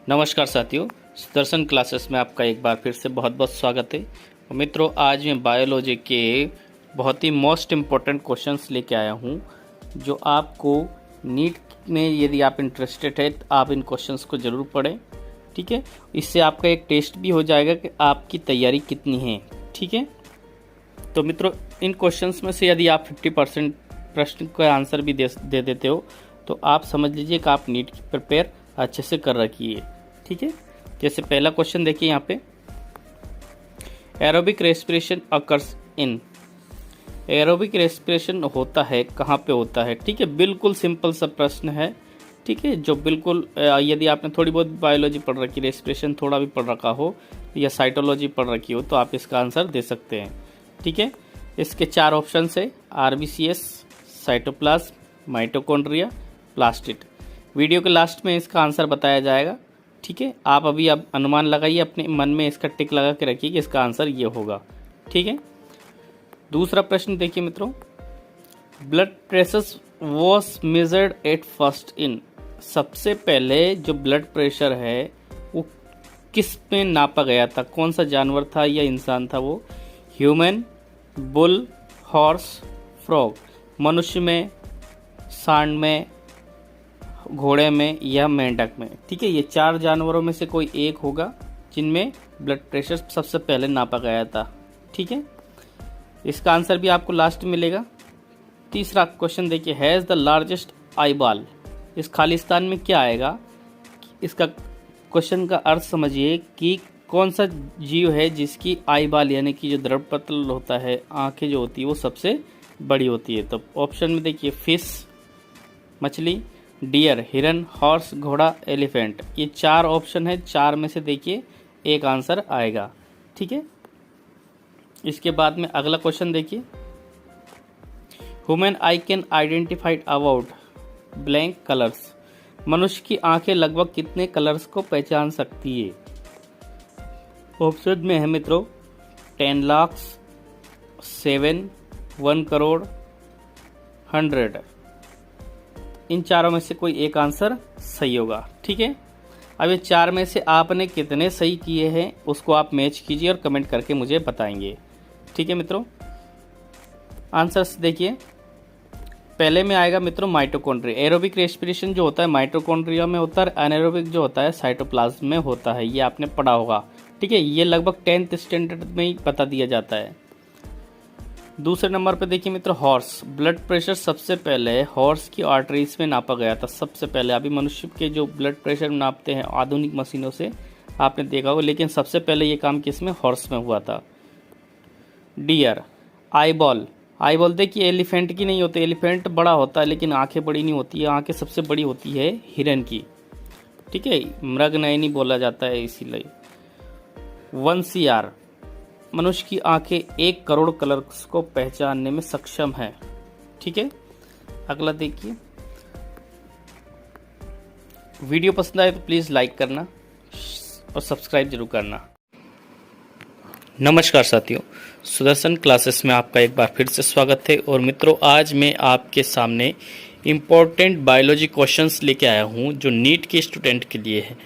नमस्कार साथियों, सुदर्शन क्लासेस में आपका एक बार फिर से बहुत बहुत स्वागत है। मित्रों, आज मैं बायोलॉजी के बहुत ही मोस्ट इम्पोर्टेंट क्वेश्चंस लेके आया हूं, जो आपको नीट में यदि आप इंटरेस्टेड है तो आप इन क्वेश्चंस को ज़रूर पढ़ें। ठीक है, इससे आपका एक टेस्ट भी हो जाएगा कि आपकी तैयारी कितनी है। ठीक है, तो मित्रों, इन क्वेश्चंस में से यदि आप 50% प्रश्न का आंसर भी दे देते हो तो आप समझ लीजिए कि आप नीट की प्रिपेयर अच्छे से कर रखी है। ठीक है, जैसे पहला क्वेश्चन देखिए यहाँ पे, aerobic respiration occurs in. Aerobic respiration होता है कहाँ पे होता है? ठीक है, बिल्कुल सिंपल सा प्रश्न है। ठीक है, जो बिल्कुल यदि आपने थोड़ी बहुत बायोलॉजी पढ़ रखी, रेस्पिरेशन थोड़ा भी पढ़ रखा हो या साइटोलॉजी पढ़ रखी हो तो आप इसका आंसर दे सकते हैं। ठीक है, इसके 4 ऑप्शन है, RBCs, cytoplasm, mitochondria, plastid. Video के लास्ट में इसका आंसर बताया जाएगा। ठीक है, आप अभी अब अनुमान लगाइए, अपने मन में इसका टिक लगा के रखिए कि इसका आंसर ये होगा। ठीक है, दूसरा प्रश्न देखिए मित्रों, blood pressure was measured at first in. सबसे पहले जो ब्लड प्रेशर है वो किस में नापा गया था? कौन सा जानवर था या इंसान था वो? Human, bull, horse, frog. मनुष्य में, सांड में, घोड़े में या मेंढक में। ठीक है, ये 4 जानवरों में से कोई एक होगा जिनमें ब्लड प्रेशर सबसे पहले नापा गया था। ठीक है, इसका आंसर भी आपको लास्ट में मिलेगा। तीसरा क्वेश्चन देखिए, has the largest eye ball. इस खालिस्तान में क्या आएगा? इसका क्वेश्चन का अर्थ समझिए कि कौन सा जीव है जिसकी आई बॉल यानी कि जो द्रवपटल होता है, आंखें जो होती है वो सबसे बड़ी होती है। तो ऑप्शन में देखिए, फिश मछली, डियर हिरन, हॉर्स घोड़ा, एलिफेंट। ये 4 ऑप्शन है, 4 में से देखिए एक आंसर आएगा। ठीक है, इसके बाद में अगला क्वेश्चन देखिए, human I can identified about blank colours. मनुष्य की आंखें लगभग कितने कलर्स को पहचान सकती है? ऑप्शन में है मित्रों, 10 लाख, 7, 1 करोड़, 100। इन 4 में से कोई एक आंसर सही होगा। ठीक है, अब ये 4 में से आपने कितने सही किए हैं उसको आप मैच कीजिए और कमेंट करके मुझे बताएंगे। ठीक है मित्रों, आंसर्स देखिए, पहले में आएगा मित्रों माइटोकॉन्ड्रिया। एरोबिक रेस्पिरेशन जो होता है माइटोकॉन्ड्रिया में होता है, एनारोबिक जो होता है साइटोप्लाज्म में होता है। ये आपने पढ़ा होगा। ठीक है, ये लगभग 10th स्टैंडर्ड में ही बता दिया जाता है। दूसरे नंबर पे देखिए मित्र, हॉर्स। ब्लड प्रेशर सबसे पहले हॉर्स की आर्टरीज में नापा गया था सबसे पहले। अभी मनुष्य के जो ब्लड प्रेशर नापते हैं आधुनिक मशीनों से आपने देखा होगा, लेकिन सबसे पहले ये काम किसमें? हॉर्स में हुआ था। Deer, eyeball. आईबॉल देखिए एलिफेंट की नहीं होती, एलिफेंट बड़ा होता है लेकिन आंखें बड़ी नहीं होती है। आंखें सबसे बड़ी होती है हिरन की। ठीक है, मृगनयनी बोला जाता है इसीलिए। 1 CR, मनुष्य की आंखें 1 करोड़ कलर्स को पहचानने में सक्षम है। ठीक है, अगला देखिए, वीडियो पसंद आए तो प्लीज़ लाइक करना और सब्सक्राइब जरूर करना। नमस्कार साथियों, सुदर्शन क्लासेस में आपका एक बार फिर से स्वागत है। और मित्रों, आज मैं आपके सामने इम्पोर्टेंट बायोलॉजी क्वेश्चंस लेके आया हूँ जो नीट के स्टूडेंट के लिए है।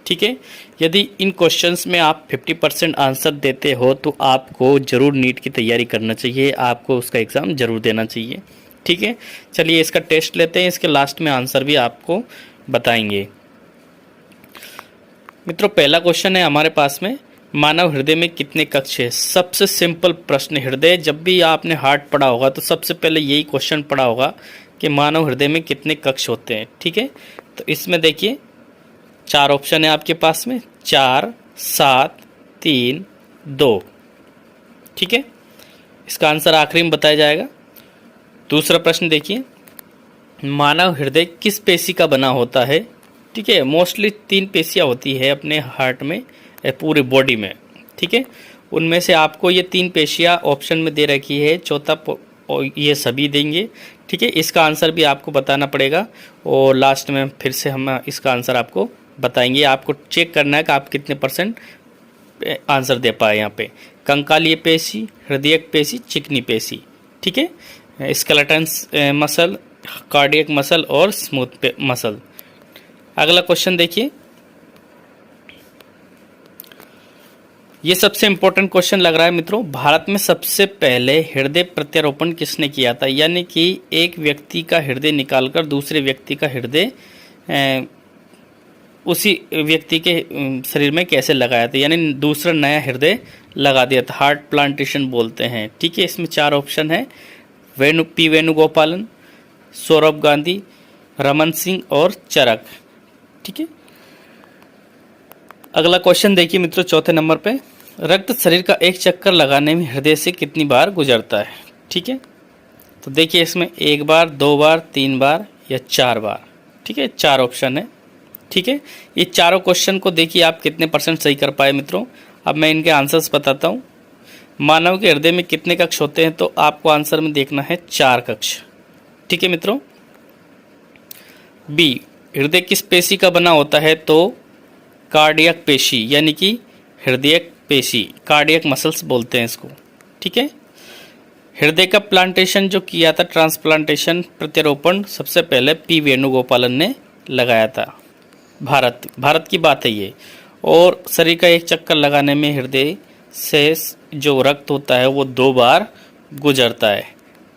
ठीक है, यदि इन क्वेश्चंस में आप 50% आंसर देते हो तो आपको ज़रूर नीट की तैयारी करना चाहिए, आपको उसका एग्ज़ाम ज़रूर देना चाहिए। ठीक है, चलिए इसका टेस्ट लेते हैं, इसके लास्ट में आंसर भी आपको बताएंगे। मित्रों, पहला क्वेश्चन है हमारे पास में, मानव हृदय में कितने कक्ष है? सबसे सिंपल प्रश्न। हृदय, जब भी आपने हार्ट पढ़ा होगा तो सबसे पहले यही क्वेश्चन पढ़ा होगा कि मानव हृदय में कितने कक्ष होते हैं। ठीक है, तो इसमें देखिए 4 ऑप्शन है आपके पास में, 4, 7, 3, 2। ठीक है, इसका आंसर आखिरी में बताया जाएगा। दूसरा प्रश्न देखिए, मानव हृदय किस पेशी का बना होता है? ठीक है, मोस्टली 3 पेशियां होती है अपने हार्ट में, पूरी बॉडी में। ठीक है, उनमें से आपको ये 3 पेशियां ऑप्शन में दे रखी है, चौथा ये सभी देंगे। ठीक है, इसका आंसर भी आपको बताना पड़ेगा और लास्ट में फिर से हम इसका आंसर आपको बताएंगे। आपको चेक करना है कि आप कितने % आंसर दे पाए। यहाँ पे कंकालीय पेशी, हृदयक पेशी, चिकनी पेशी। ठीक है, स्केलेटन मसल, कार्डियक मसल और स्मूथ मसल। अगला क्वेश्चन देखिए, ये सबसे इंपॉर्टेंट क्वेश्चन लग रहा है मित्रों। भारत में सबसे पहले हृदय प्रत्यारोपण किसने किया था, यानी कि एक व्यक्ति का हृदय निकालकर दूसरे व्यक्ति का हृदय उसी व्यक्ति के शरीर में कैसे लगाया था, यानी दूसरा नया हृदय लगा दिया था, हार्ट प्लांटेशन बोलते हैं। ठीक है, इसमें 4 ऑप्शन है, वेणुगोपालन, सौरभ गांधी, रमन सिंह और चरक। ठीक है, अगला क्वेश्चन देखिए मित्रों, चौथे नंबर पे, रक्त शरीर का एक चक्कर लगाने में हृदय से कितनी बार गुजरता है। ठीक है, तो देखिए इसमें 1 बार, 2 बार, 3 बार या 4 बार। ठीक है, 4 ऑप्शन है। ठीक है, ये चारों क्वेश्चन को देखिए आप कितने % सही कर पाए मित्रों। अब मैं इनके आंसर्स बताता हूँ। मानव के हृदय में कितने कक्ष होते हैं, तो आपको आंसर में देखना है 4 कक्ष। ठीक है मित्रों। बी, हृदय किस पेशी का बना होता है, तो कार्डियक पेशी, यानी कि हृदय पेशी, कार्डियक मसल्स बोलते हैं इसको। ठीक है, हृदय का प्लांटेशन जो किया था, ट्रांसप्लांटेशन प्रत्यारोपण, सबसे पहले पी वेणुगोपालन ने लगाया था। भारत की बात है ये। और शरीर का एक चक्कर लगाने में हृदय से जो रक्त होता है वो 2 बार गुजरता है।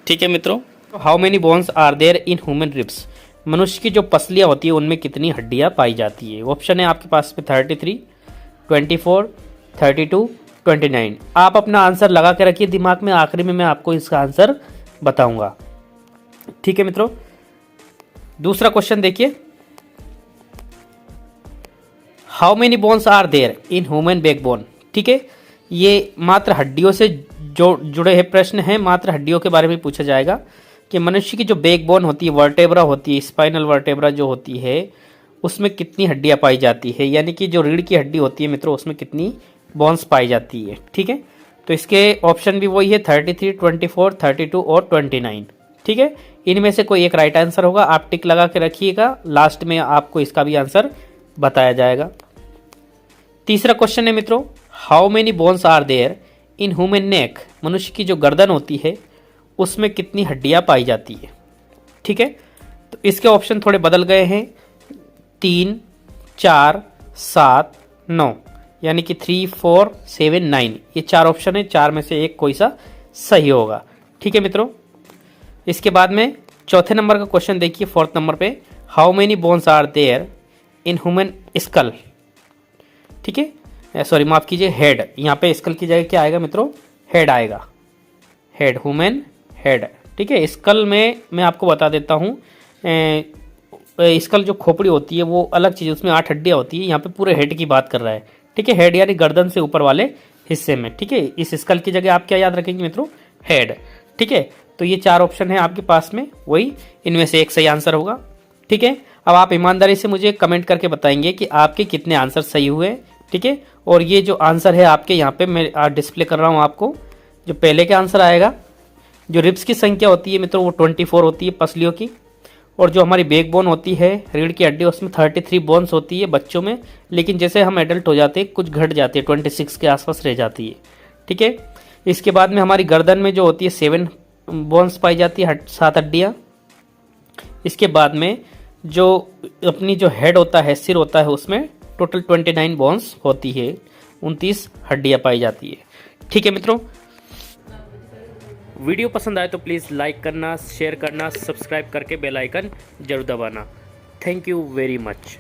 ठीक है मित्रों। How many bones are there in human ribs, मनुष्य की जो पसलियाँ होती है उनमें कितनी हड्डियाँ पाई जाती है। ऑप्शन है आपके पास में 33, 24, 32, 29। आप अपना आंसर लगा के रखिए दिमाग में, आखिरी में मैं आपको इसका आंसर बताऊंगा। ठीक है मित्रों। दूसरा क्वेश्चन देखिए, how many bones are there in human backbone. ठीक है, ये मात्र हड्डियों से जो जुड़े हुए प्रश्न हैं, मात्र हड्डियों के बारे में पूछा जाएगा कि मनुष्य की जो बैकबोन होती है, वर्टेब्रा होती है, स्पाइनल वर्टेब्रा जो होती है, उसमें कितनी हड्डियां पाई जाती है, यानी कि जो रीढ़ की हड्डी होती है मित्रों, उसमें कितनी बोन्स पाई जाती है। ठीक है, तो इसके ऑप्शन भी वही है, 33, 24, 32 और 29। ठीक है, इनमें से कोई एक राइट आंसर होगा, आप टिक लगा के रखिएगा, लास्ट में आपको इसका भी आंसर बताया जाएगा। तीसरा क्वेश्चन है मित्रों, how many bones are there in human neck, मनुष्य की जो गर्दन होती है उसमें कितनी हड्डियां पाई जाती है। ठीक है, तो इसके ऑप्शन थोड़े बदल गए हैं, 3, 4, 7, 9, यानी कि 3, 4, 7, 9, ये 4 ऑप्शन है, 4 में से एक कोई सा सही होगा। ठीक है मित्रों। इसके बाद में चौथे नंबर का क्वेश्चन देखिए, 4th नंबर पे, how many bones are there in human skull. ठीक है, सॉरी माफ कीजिए, हेड, यहाँ पे स्कल की जगह क्या आएगा मित्रों, हेड आएगा, हेड, ह्यूमन हेड। ठीक है, स्कल में मैं आपको बता देता हूँ, स्कल जो खोपड़ी होती है वो अलग चीज़, उसमें 8 हड्डियाँ होती है, यहाँ पे पूरे हेड की बात कर रहा है। ठीक है, हेड यानी गर्दन से ऊपर वाले हिस्से में। ठीक है, इस स्कल की जगह आप क्या याद रखेंगे मित्रों, हेड। ठीक है, तो ये 4 ऑप्शन है आपके पास में, वही इनमें से एक सही आंसर होगा। ठीक है, अब आप ईमानदारी से मुझे कमेंट करके बताएंगे कि आपके कितने आंसर सही हुए। ठीक है, और ये जो आंसर है आपके यहाँ पे मैं डिस्प्ले कर रहा हूँ आपको, जो पहले का आंसर आएगा, जो रिब्स की संख्या होती है मित्रों वो 24 होती है पसलियों की, और जो हमारी बैकबोन होती है, रीढ़ की हड्डी, उसमें 33 बोन्स होती है बच्चों में, लेकिन जैसे हम एडल्ट हो जाते हैं कुछ घट जाती है, 26 के आसपास रह जाती है। ठीक है, इसके बाद में हमारी गर्दन में जो होती है 7 बोन्स पाई जाती है, 7 हड्डियाँ। इसके बाद में जो अपनी जो हेड होता है, सिर होता है, उसमें टोटल 29 बोन्स होती है, 29 हड्डियाँ पाई जाती है। ठीक है मित्रों, वीडियो पसंद आए तो प्लीज़ लाइक करना, शेयर करना, सब्सक्राइब करके बेल आइकन जरूर दबाना। Thank you very much.